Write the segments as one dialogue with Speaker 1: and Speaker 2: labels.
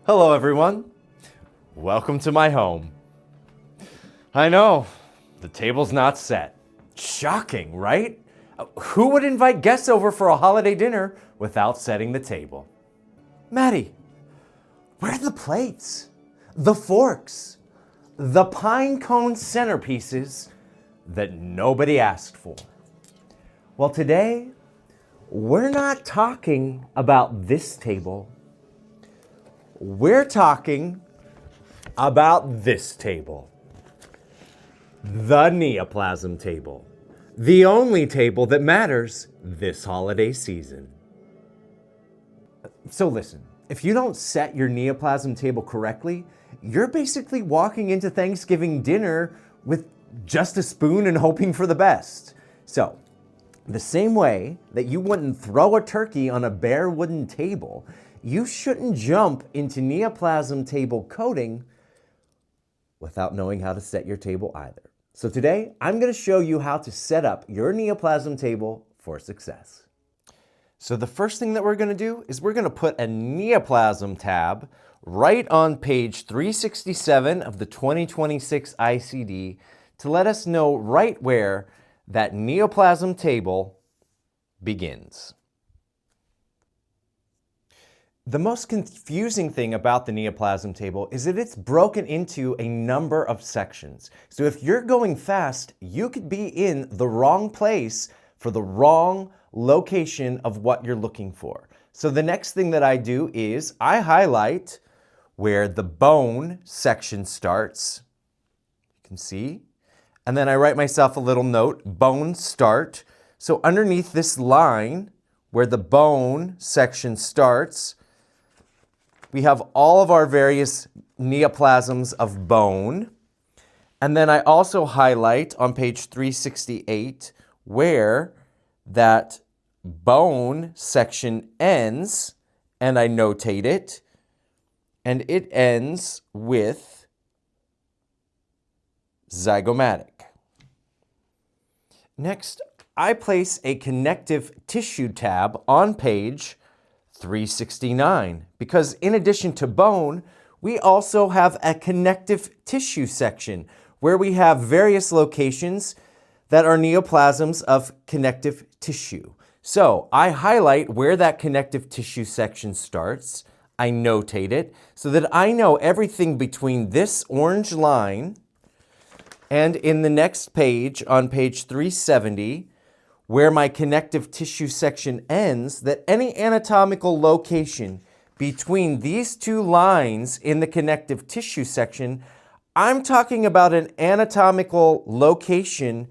Speaker 1: Hello everyone, welcome to my home. I know, the table's not set. Shocking, right? Who would invite guests over for a holiday dinner without setting the table? Maddie, where are the plates, the forks, the pine cone centerpieces that nobody asked for? Well, today, we're not talking about this table. We're talking about this table. The Neoplasm Table. The only table that matters this holiday season. So listen, if you don't set your Neoplasm table correctly, you're basically walking into Thanksgiving dinner with just a spoon and hoping for the best. So, the same way that you wouldn't throw a turkey on a bare wooden table, you shouldn't jump into Neoplasm Table coding without knowing how to set your table either. So today, I'm going to show you how to set up your Neoplasm table for success. So the first thing that we're going to do is we're going to put a Neoplasm tab right on page 367 of the 2026 ICD to let us know right where that Neoplasm table begins. The most confusing thing about the Neoplasm table is that it's broken into a number of sections. So if you're going fast, you could be in the wrong place for the wrong location of what you're looking for. So the next thing that I do is I highlight where the bone section starts. You can see. And then I write myself a little note, bone start. So underneath this line where the bone section starts, we have all of our various neoplasms of bone. And then I also highlight on page 368 where that bone section ends, and I notate it. And it ends with zygomatic. Next, I place a connective tissue tab on page 369 because in addition to bone, we also have a connective tissue section where we have various locations that are neoplasms of connective tissue. So I highlight where that connective tissue section starts. I notate it so that I know everything between this orange line and in the next page, on page 370, where my connective tissue section ends, that any anatomical location between these two lines in the connective tissue section, I'm talking about an anatomical location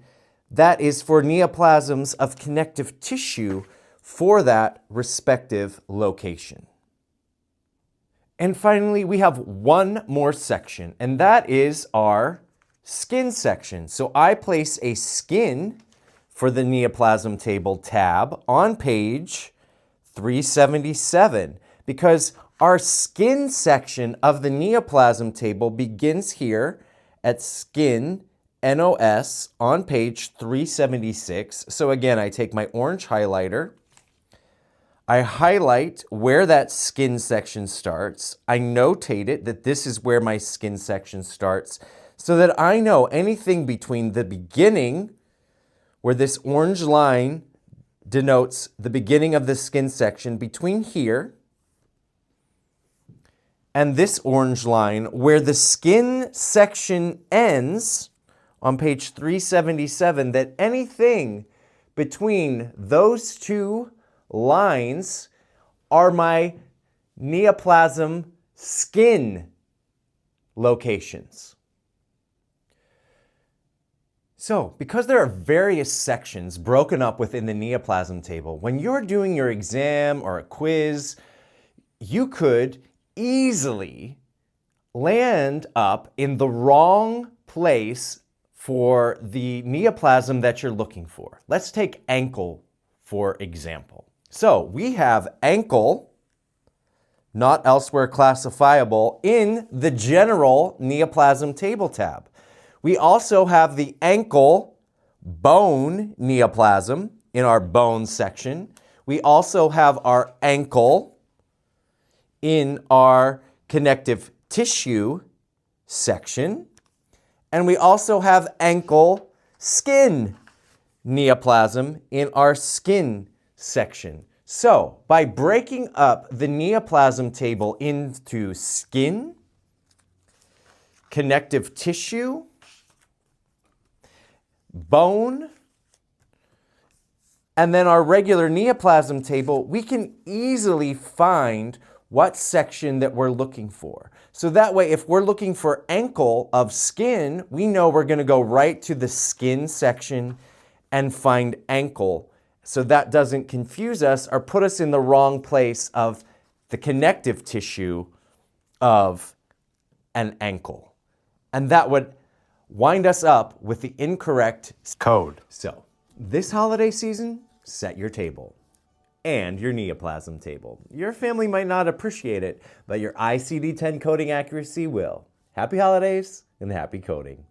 Speaker 1: that is for neoplasms of connective tissue for that respective location. And finally, we have one more section, and that is our skin section. So I place a skin for the Neoplasm Table tab on page 377 because our skin section of the Neoplasm Table begins here at skin NOS on page 376. So again, I take my orange highlighter, I highlight where that skin section starts, I notate it that this is where my skin section starts, so that I know anything between the beginning, where this orange line denotes the beginning of the skin section, between here and this orange line, where the skin section ends on page 377, that anything between those two lines are my neoplasm skin locations. So, because there are various sections broken up within the Neoplasm Table, when you're doing your exam or a quiz, you could easily land up in the wrong place for the neoplasm that you're looking for. Let's take ankle, for example. So, we have ankle, not elsewhere classifiable, in the General Neoplasm Table tab. We also have the ankle bone neoplasm in our bone section. We also have our ankle in our connective tissue section, and we also have ankle skin neoplasm in our skin section. So by breaking up the neoplasm table into skin, connective tissue, bone, and then our regular neoplasm table, we can easily find what section that we're looking for. So that way, if we're looking for ankle of skin, we know we're going to go right to the skin section and find ankle. So that doesn't confuse us or put us in the wrong place of the connective tissue of an ankle. And that would wind us up with the incorrect code. So this holiday season, set your table and your neoplasm table. Your family might not appreciate it, but your ICD-10 coding accuracy will. Happy holidays and happy coding.